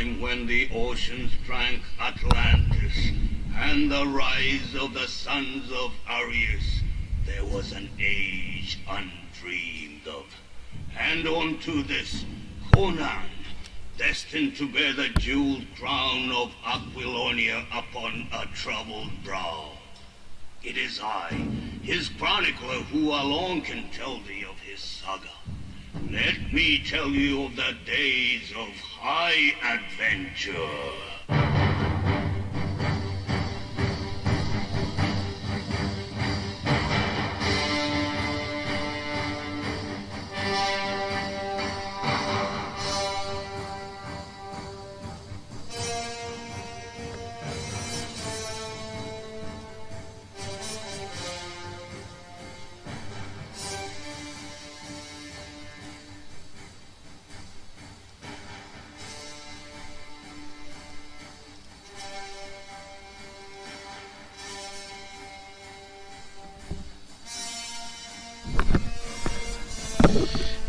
time when the oceans drank Atlantis, and the rise of the sons of Arius, there was an age undreamed of. And unto this, Conan, destined to bear the jeweled crown of Aquilonia upon a troubled brow. It is I, his chronicler, who alone can tell thee of his saga. Let me tell you of the days of high adventure.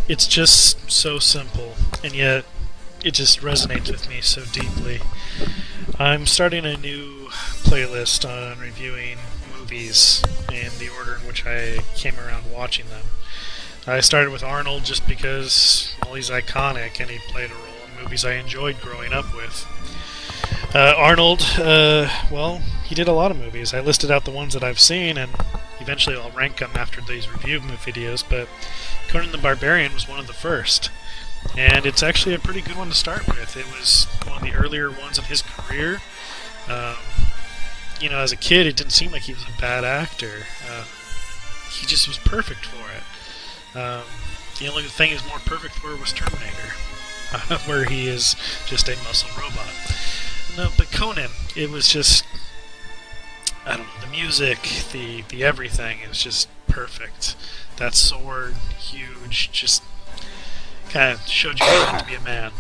It's just so simple, and yet it just resonates with me so deeply. I'm starting a new playlist on reviewing movies in the order in which I came around watching them. I started with Arnold just because, well, he's iconic and he played a role in movies I enjoyed growing up with. Arnold, well, he did a lot of movies. I listed out the ones that I've seen, and eventually I'll rank them after these review videos, but Conan the Barbarian was one of the first. And it's actually a pretty good one to start with. It was one of the earlier ones in his career. You know, as a kid, it didn't seem like he was a bad actor. He just was perfect for it. The only thing he was more perfect for was Terminator, where he is just a muscle robot. No, but Conan, it was just, I don't know, the music, the everything, it was just perfect. That sword, huge, just kind of showed you how to be a man.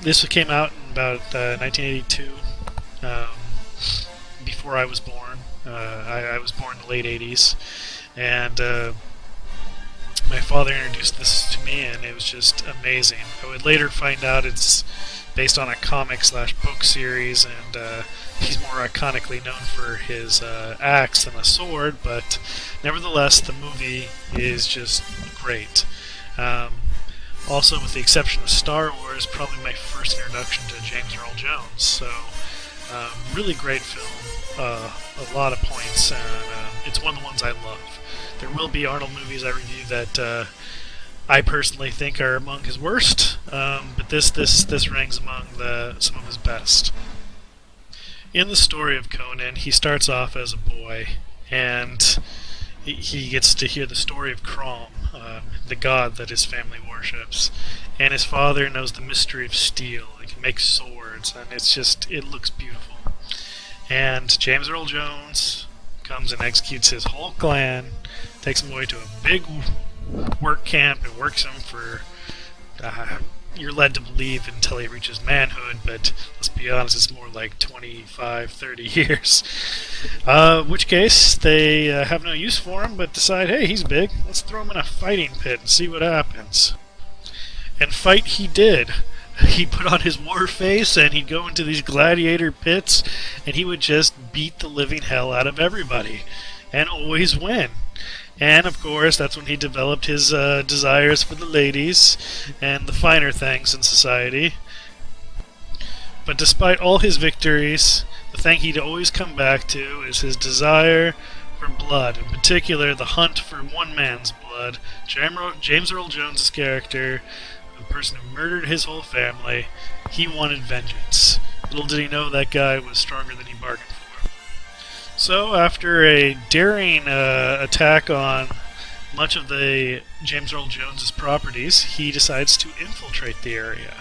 This came out in about 1982, before I was born. I was born in the late 80s, and my father introduced this to me, and it was just amazing. I would later find out it's based on a comic/book series, and he's more iconically known for his axe than a sword, but nevertheless, the movie is just great. Also, with the exception of Star Wars, probably my first introduction to James Earl Jones. So, really great film, a lot of points, and it's one of the ones I love. There will be Arnold movies I review that I personally think are among his worst, but this ranks among some of his best. In the story of Conan, he starts off as a boy, and he gets to hear the story of Crom, the god that his family worships, and his father knows the mystery of steel. He can make swords, and it looks beautiful. And James Earl Jones comes and executes his whole clan, takes him away to a big work camp and works him for, you're led to believe until he reaches manhood, but let's be honest, it's more like 25, 30 years. Which case, they have no use for him, but decide, hey, he's big, let's throw him in a fighting pit and see what happens. And fight he did. He put on his war face, and he'd go into these gladiator pits, and he would just beat the living hell out of everybody, and always win. And, of course, that's when he developed his desires for the ladies and the finer things in society. But despite all his victories, the thing he'd always come back to is his desire for blood, in particular the hunt for one man's blood. James Earl Jones' character, the person who murdered his whole family, he wanted vengeance. Little did he know that guy was stronger than he bargained for. So, after a daring attack on much of the James Earl Jones' properties, he decides to infiltrate the area.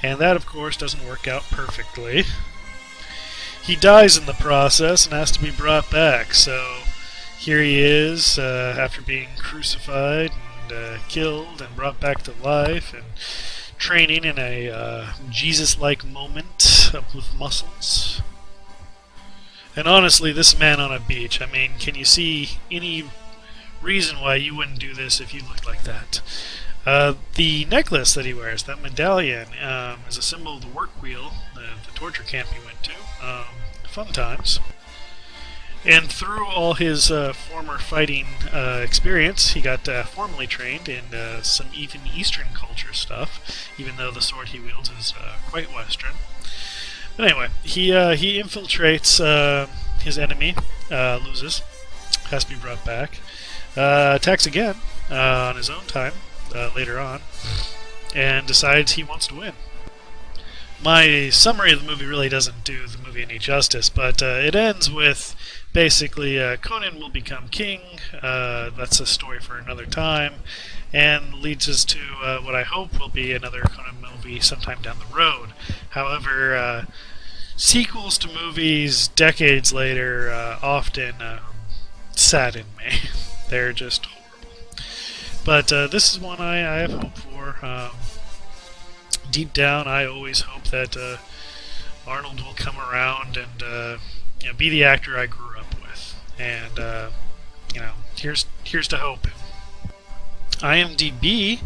And that, of course, doesn't work out perfectly. He dies in the process and has to be brought back. So, here he is, after being crucified and killed and brought back to life, and training in a Jesus-like moment with muscles. And honestly, this man on a beach, I mean, can you see any reason why you wouldn't do this if you looked like that? The necklace that he wears, that medallion, is a symbol of the work wheel, the torture camp he went to. Fun times. And through all his former fighting experience, he got formally trained in some even Eastern culture stuff, even though the sword he wields is quite Western. But anyway, he infiltrates his enemy, loses, has to be brought back, attacks again on his own time later on, and decides he wants to win. My summary of the movie really doesn't do the movie any justice, but it ends with basically Conan will become king. That's a story for another time, and leads us to what I hope will be another Conan movie sometime down the road. However, sequels to movies decades later often sadden me. They're just horrible. But this is one I have hope for. Deep down, I always hope that Arnold will come around and be the actor I grew up with. And here's to hope. IMDb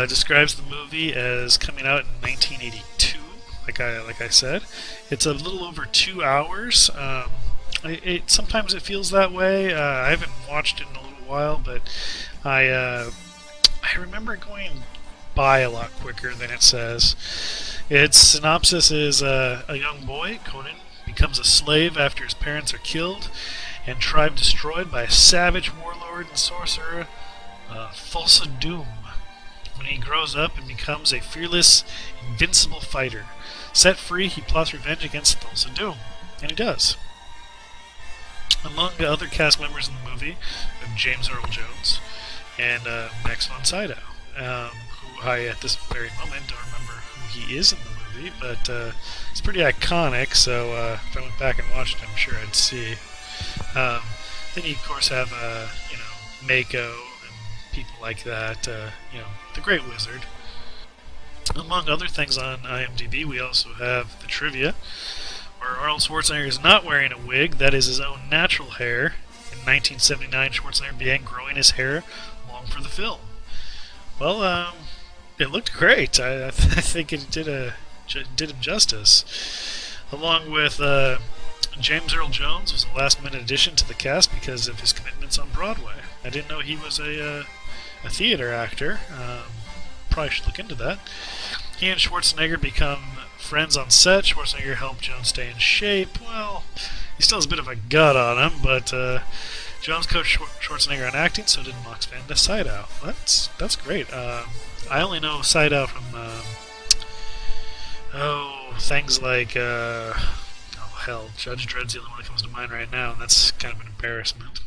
describes the movie as coming out in 1982. Like I said, it's a little over 2 hours. Sometimes it feels that way. I haven't watched it in a little while, but I remember going by a lot quicker than it says. Its synopsis is a young boy, Conan, becomes a slave after his parents are killed and tribe destroyed by a savage warlord and sorcerer, Thulsa Doom. When he grows up and becomes a fearless, invincible fighter. Set free, he plots revenge against Thulsa Doom. And he does. Among the other cast members in the movie, we have James Earl Jones and Max von Sydow, who I, at this very moment, don't remember who he is in the movie, but it's pretty iconic, so if I went back and watched it, I'm sure I'd see. Then you, of course, have, Mako and people like that, the Great Wizard. Among other things on IMDb, we also have the trivia, where Arnold Schwarzenegger is not wearing a wig, that is his own natural hair. In 1979, Schwarzenegger began growing his hair long for the film. Well, it looked great. I think it did him justice. Along with James Earl Jones was a last-minute addition to the cast because of his commitments on Broadway. I didn't know he was a theater actor. Probably should look into that. He and Schwarzenegger become friends on set. Schwarzenegger helped Jones stay in shape. Well, he still has a bit of a gut on him, but Jones coached Schwarzenegger on acting, so did Max von Sydow. That's great. I only know Sydow from things like Judge Dredd's the only one that comes to mind right now, and that's kind of an embarrassment.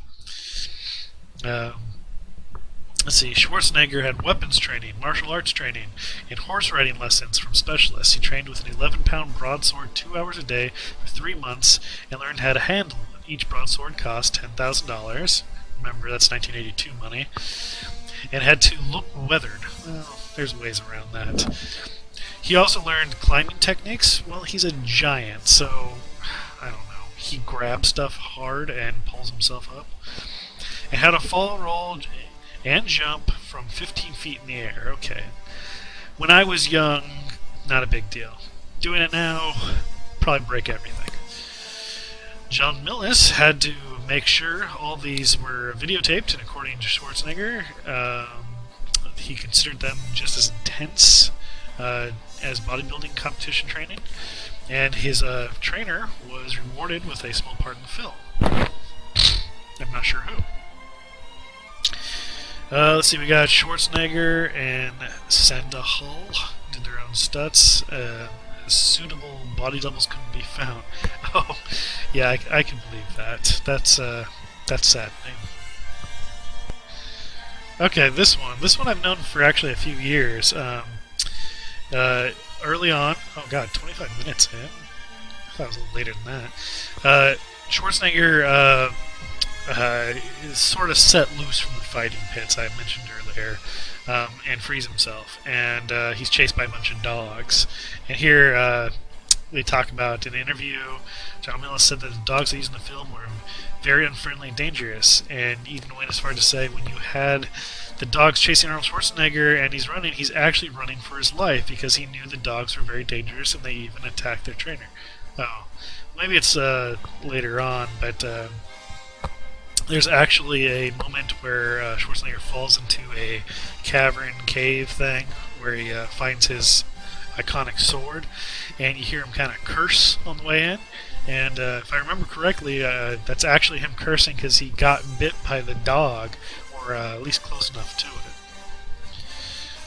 Let's see, Schwarzenegger had weapons training, martial arts training, and horse riding lessons from specialists. He trained with an 11-pound broadsword 2 hours a day for 3 months and learned how to handle it. Each broadsword cost $10,000. Remember, that's 1982 money. And had to look weathered. Well, there's ways around that. He also learned climbing techniques. Well, he's a giant, so I don't know. He grabs stuff hard and pulls himself up. And how to fall, roll, and jump from 15 feet in the air. Okay. When I was young, not a big deal. Doing it now, probably break everything. John Milius had to make sure all these were videotaped, and according to Schwarzenegger, he considered them just as intense as bodybuilding competition training, and his trainer was rewarded with a small part in the film. I'm not sure who. Let's see, we got Schwarzenegger and Sanda Hull did their own stunts. Suitable body doubles couldn't be found. Oh, yeah, I can believe that. That's saddening. Okay, this one I've known for actually a few years. Early on, oh god, 25 minutes in. I thought it was a little later than that. Schwarzenegger is sort of set loose from the fighting pits I mentioned earlier, and frees himself. And he's chased by a bunch of dogs. And here they talk about in an interview, John Milius said that the dogs they used in the film were very unfriendly and dangerous, and even went as far to say when you had the dog's chasing Arnold Schwarzenegger and he's actually running for his life because he knew the dogs were very dangerous and they even attacked their trainer. Oh, maybe it's later on, but there's actually a moment where Schwarzenegger falls into a cavern cave thing where he finds his iconic sword, and you hear him kind of curse on the way in. And if I remember correctly, that's actually him cursing because he got bit by the dog, or at least close enough to it.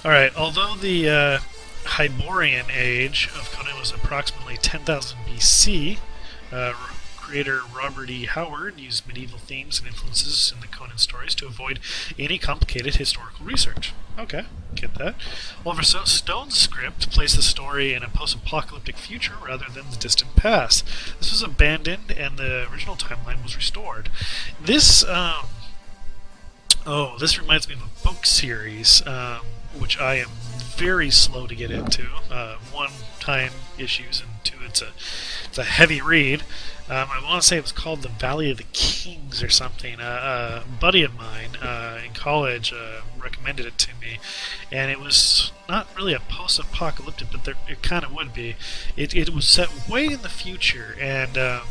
Alright, although the Hyborian age of Conan was approximately 10,000 BC, creator Robert E. Howard used medieval themes and influences in the Conan stories to avoid any complicated historical research. Okay, get that. Oliver Stone's script placed the story in a post-apocalyptic future rather than the distant past. This was abandoned, and the original timeline was restored. This reminds me of a book series, which I am very slow to get into. One, time issues, and two, it's a heavy read. I want to say it was called The Valley of the Kings or something. A buddy of mine in college recommended it to me, and it was not really a post-apocalyptic, but it kind of would be. It was set way in the future, and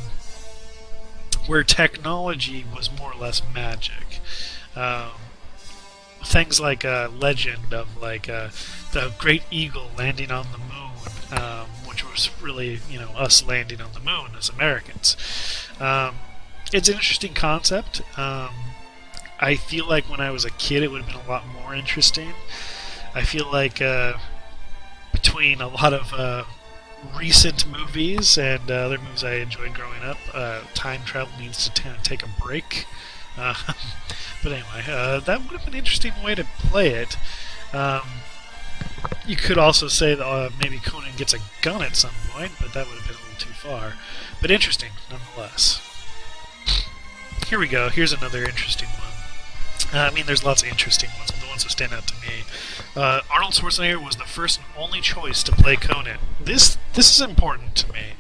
where technology was more or less magic. Things like a legend of the Great Eagle landing on the moon, which was really, us landing on the moon as Americans. It's an interesting concept. I feel like when I was a kid it would have been a lot more interesting. I feel like between a lot of recent movies and other movies I enjoyed growing up, time travel needs to take a break. But anyway, that would have been an interesting way to play it. You could also say that maybe Conan gets a gun at some point, but that would have been a little too far. But interesting, nonetheless. Here we go. Here's another interesting one. There's lots of interesting ones, but the ones that stand out to me. Arnold Schwarzenegger was the first and only choice to play Conan. This is important to me.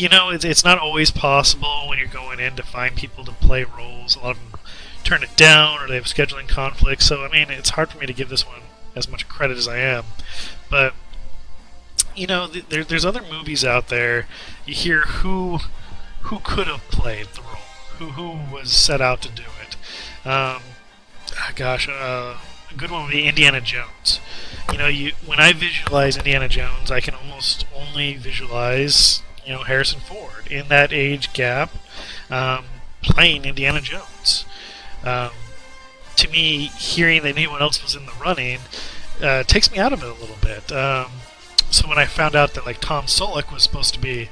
It's not always possible when you're going in to find people to play roles. A lot of them turn it down or they have scheduling conflicts. So, it's hard for me to give this one as much credit as I am. But, there's other movies out there. You hear who could have played the role, who was set out to do it. A good one would be Indiana Jones. When I visualize Indiana Jones, I can almost only visualize Harrison Ford in that age gap, playing Indiana Jones. To me, hearing that anyone else was in the running takes me out of it a little bit. So when I found out that Tom Selleck was supposed to be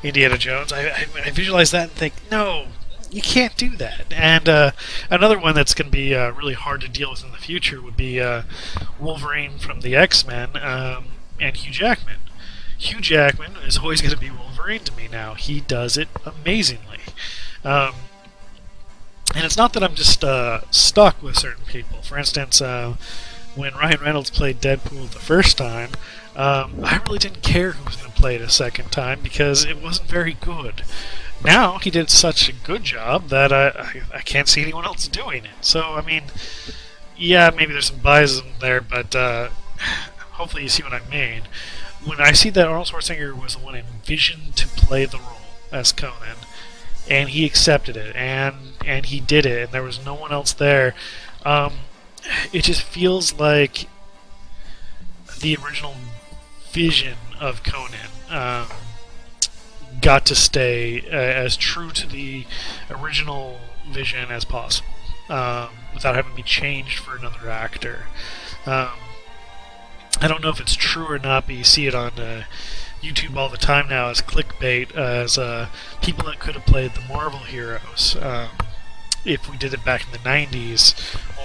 Indiana Jones, I visualized that and think, no, you can't do that. And another one that's going to be really hard to deal with in the future would be Wolverine from the X-Men and Hugh Jackman. Hugh Jackman is always going to be Wolverine to me now. He does it amazingly. And it's not that I'm just stuck with certain people. For instance, when Ryan Reynolds played Deadpool the first time, I really didn't care who was going to play it a second time because it wasn't very good. Now he did such a good job that I can't see anyone else doing it. So, yeah, maybe there's some bias there, but hopefully you see what I mean. When I see that Arnold Schwarzenegger was the one envisioned to play the role as Conan, and he accepted it, and he did it, and there was no one else there, it just feels like the original vision of Conan got to stay as true to the original vision as possible, without having to be changed for another actor. I don't know if it's true or not, but you see it on YouTube all the time now as clickbait, as people that could have played the Marvel heroes if we did it back in the 90s,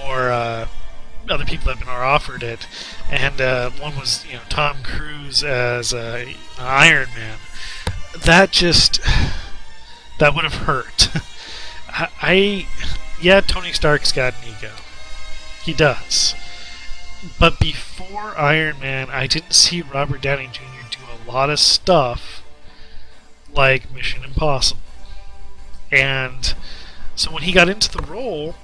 or other people that have been offered it. And one was Tom Cruise as Iron Man. That would have hurt. Yeah, Tony Stark's got an ego. He does. But before Iron Man, I didn't see Robert Downey Jr. do a lot of stuff like Mission Impossible. And so when he got into the role,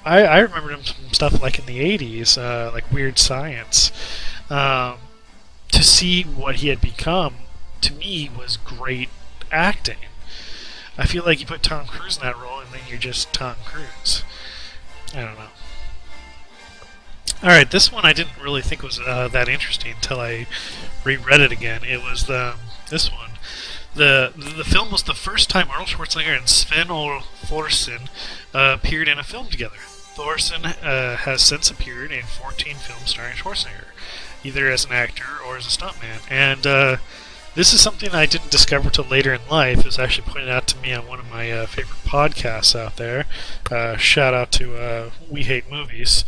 I remember him from stuff like in the 80s, like Weird Science. To see what he had become, to me, was great acting. I feel like you put Tom Cruise in that role, and then you're just Tom Cruise. I don't know. Alright, this one I didn't really think was that interesting until I reread it again. It was this one. The film was the first time Arnold Schwarzenegger and Sven-Ole Thorsen appeared in a film together. Thorsen has since appeared in 14 films starring Schwarzenegger, either as an actor or as a stuntman. And this is something I didn't discover till later in life. It was actually pointed out to me on one of my favorite podcasts out there. Shout out to We Hate Movies.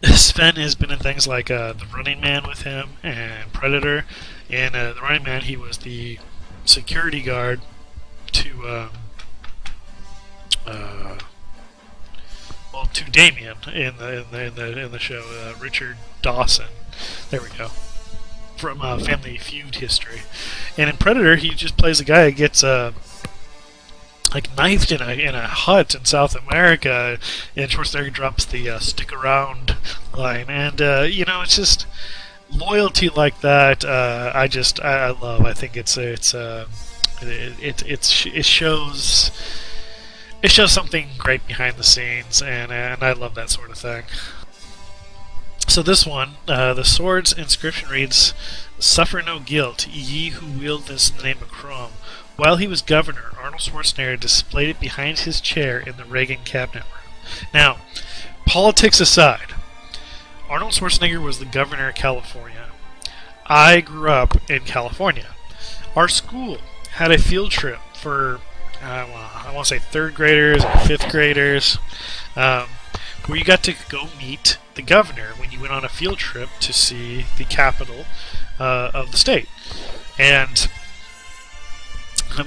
Sven has been in things like The Running Man with him and Predator. In The Running Man, he was the security guard to to Damien in the show. Richard Dawson. There we go. From Family Feud history. And in Predator, he just plays a guy that gets like knifed in a hut in South America, and Schwarzenegger drops the "stick around" line, and it's just loyalty like that. I love. I think it shows something great behind the scenes, and I love that sort of thing. So this one, the sword's inscription reads, "Suffer no guilt, ye who wield this in the name of Crom." While he was governor, Arnold Schwarzenegger displayed it behind his chair in the Reagan cabinet room. Now, politics aside, Arnold Schwarzenegger was the governor of California. I grew up in California. Our school had a field trip for, I want to say third graders or fifth graders, where you got to go meet the governor when you went on a field trip to see the capital of the state. And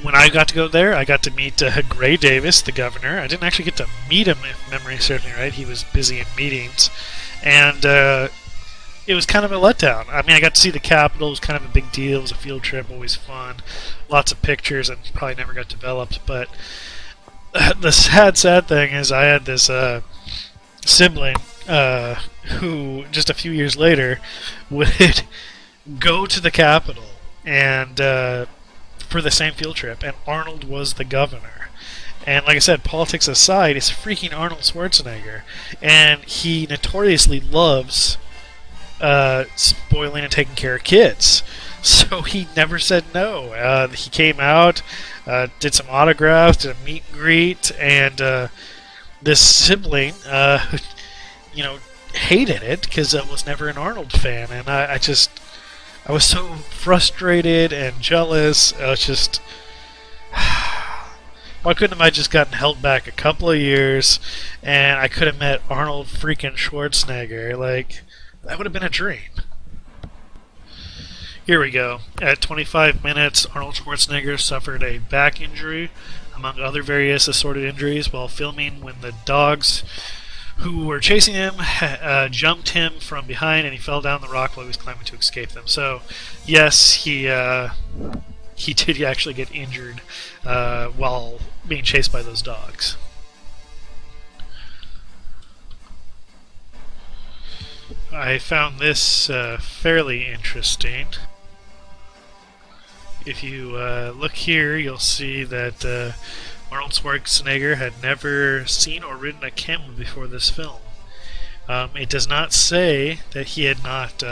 when I got to go there, I got to meet Gray Davis, the governor. I didn't actually get to meet him, if memory serves me right. He was busy in meetings. And it was kind of a letdown. I mean, I got to see the Capitol. It was kind of a big deal. It was a field trip, always fun. Lots of pictures, and probably never got developed. But the sad thing is I had this sibling who, just a few years later, would go to the Capitol and for the same field trip, and Arnold was the governor. And like I said, politics aside, it's freaking Arnold Schwarzenegger, and he notoriously loves spoiling and taking care of kids. So he never said no. He came out, did some autographs, did a meet and greet, and this sibling, hated it because I was never an Arnold fan, and I was so frustrated and jealous. I was just, why couldn't I just gotten held back a couple of years, and I could have met Arnold freaking Schwarzenegger? Like, that would have been a dream. Here we go. At 25 minutes, Arnold Schwarzenegger suffered a back injury, among other various assorted injuries, while filming when the dogs who were chasing him jumped him from behind, and he fell down the rock while he was climbing to escape them. So, yes, he did actually get injured while being chased by those dogs. I found this fairly interesting. If you look here, you'll see that Arnold Schwarzenegger had never seen or ridden a camel before this film. It does not say that he had not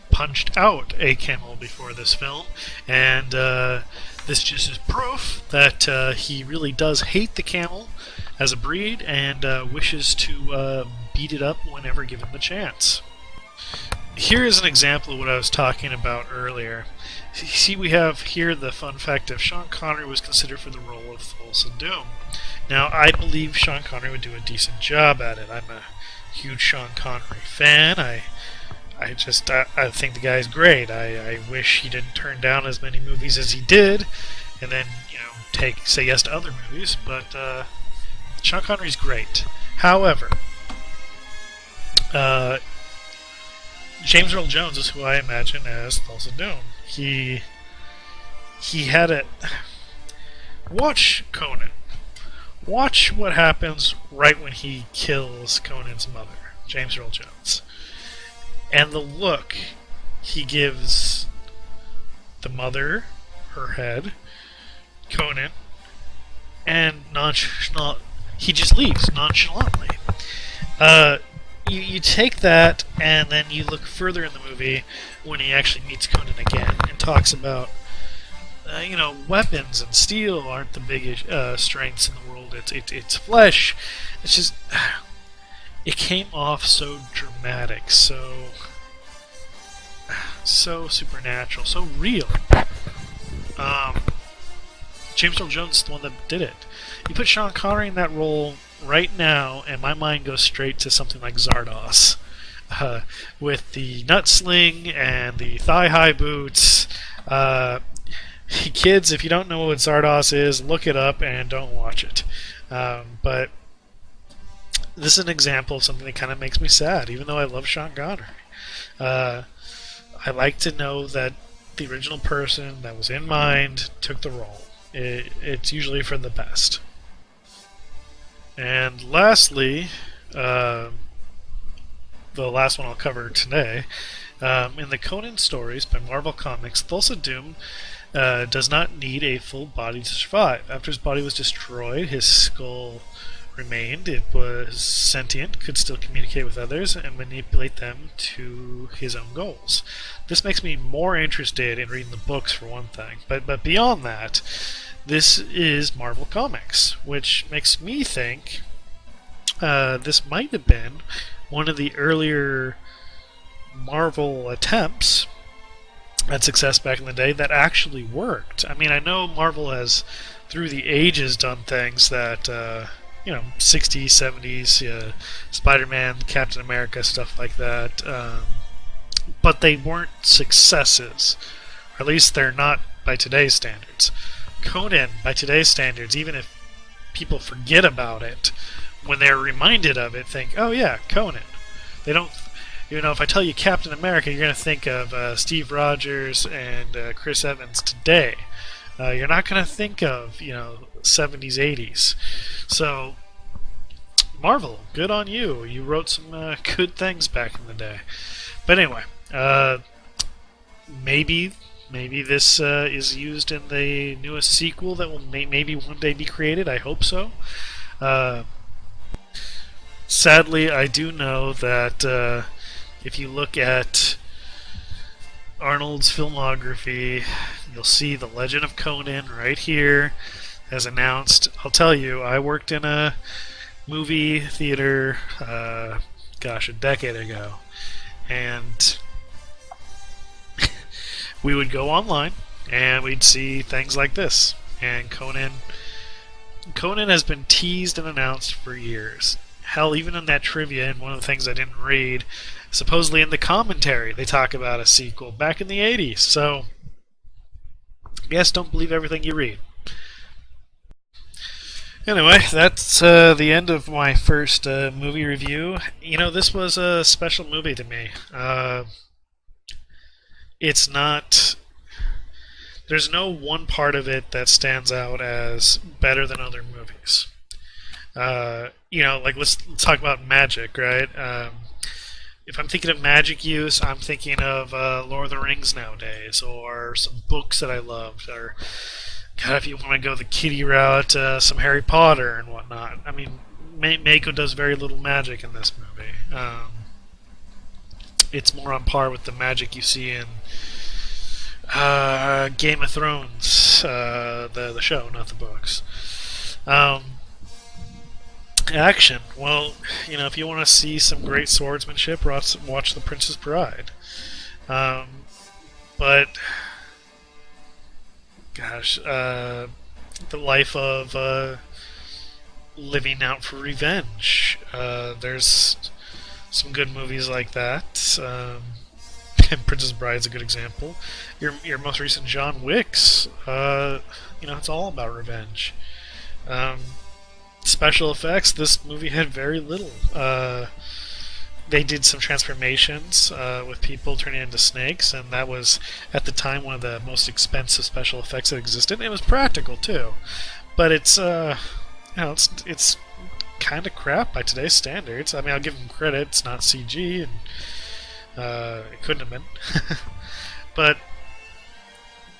punched out a camel before this film, and this just is proof that he really does hate the camel as a breed and wishes to beat it up whenever given the chance. Here is an example of what I was talking about earlier. See, we have here the fun fact of Sean Connery was considered for the role of Thulsa Doom. Now, I believe Sean Connery would do a decent job at it. I'm a huge Sean Connery fan. I think the guy's great. I wish he didn't turn down as many movies as he did, and then say yes to other movies. But Sean Connery's great. However, James Earl Jones is who I imagine as Thulsa Doom. He had it. Watch Conan. Watch what happens right when he kills Conan's mother, James Earl Jones. And the look he gives the mother, her head, Conan, and he just leaves nonchalantly. You take that, and then you look further in the movie when he actually meets Conan again and talks about, weapons and steel aren't the biggest strengths in the world. It's flesh. It's just it came off so dramatic, so supernatural, so real. James Earl Jones is the one that did it. You put Sean Connery in that role right now, and my mind goes straight to something like Zardoz, with the nut sling and the thigh-high boots. Kids, if you don't know what Zardoz is, look it up and don't watch it. But this is an example of something that kind of makes me sad, even though I love Sean Connery. I like to know that the original person that was in mind took the role. It's usually for the best. And lastly, the last one I'll cover today, in the Conan stories by Marvel Comics, Thulsa Doom does not need a full body to survive. After his body was destroyed, his skull remained. It was sentient, could still communicate with others, and manipulate them to his own goals. This makes me more interested in reading the books, for one thing. But beyond that, this is Marvel Comics, which makes me think this might have been one of the earlier Marvel attempts at success back in the day that actually worked. I mean, I know Marvel has, through the ages, done things that, 60s, 70s, Spider-Man, Captain America, stuff like that, but they weren't successes. Or at least they're not by today's standards. Conan, by today's standards, even if people forget about it, when they're reminded of it, think, oh yeah, Conan. They don't, if I tell you Captain America, you're going to think of Steve Rogers and Chris Evans today. You're not going to think of, 70s, 80s. So, Marvel, good on you. You wrote some good things back in the day. But anyway, maybe this is used in the newest sequel that will maybe one day be created. I hope so. Sadly, I do know that if you look at Arnold's filmography, you'll see The Legend of Conan right here, as announced. I'll tell you, I worked in a movie theater, a decade ago, and we would go online and we'd see things like this. And Conan has been teased and announced for years. Hell, even in that trivia, and one of the things I didn't read, supposedly in the commentary, they talk about a sequel back in the 80s. So, I guess don't believe everything you read. Anyway, that's the end of my first movie review. This was a special movie to me. It's not... There's no one part of it that stands out as better than other movies. Let's talk about magic, right? If I'm thinking of magic use, I'm thinking of Lord of the Rings nowadays, or some books that I loved, or, God, if you want to go the kiddie route, some Harry Potter and whatnot. I mean, Mako does very little magic in this movie. It's more on par with the magic you see in Game of Thrones, the show, not the books. Action. Well, if you want to see some great swordsmanship, watch The Princess Bride. But, gosh, the life of living out for revenge. There's some good movies like that. And Princess Bride's a good example. Your most recent John Wick's, it's all about revenge. Special effects, this movie had very little. They did some transformations with people turning into snakes, and that was, at the time, one of the most expensive special effects that existed. It was practical, too. But it's it's kind of crap by today's standards. I mean, I'll give them credit; it's not CG, and it couldn't have been. But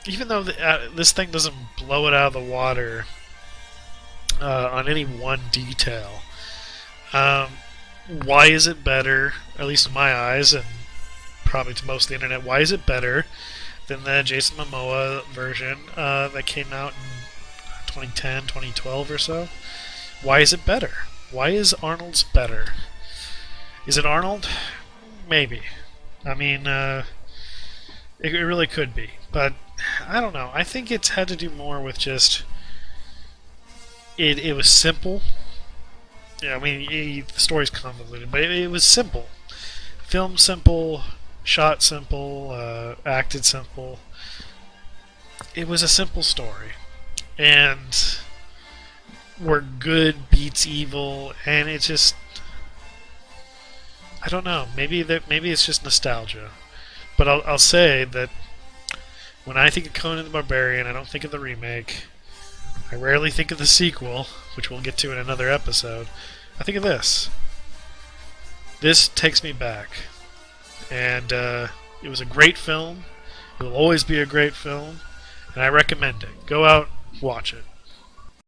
even though this thing doesn't blow it out of the water on any one detail, why is it better, at least in my eyes, and probably to most of the internet, why is it better than the Jason Momoa version that came out in 2010, 2012 or so? Why is it better? Why is Arnold's better? Is it Arnold? Maybe. I mean, it really could be. But I don't know. I think it's had to do more with just it was simple. Yeah, I mean, the story's convoluted, but it was simple. Filmed simple, shot simple, acted simple. It was a simple story. And where good beats evil, and it just, I don't know. Maybe it's just nostalgia. But I'll say that when I think of Conan the Barbarian, I don't think of the remake. I rarely think of the sequel, which we'll get to in another episode. I think of this. This takes me back. And it was a great film. It will always be a great film. And I recommend it. Go out, watch it.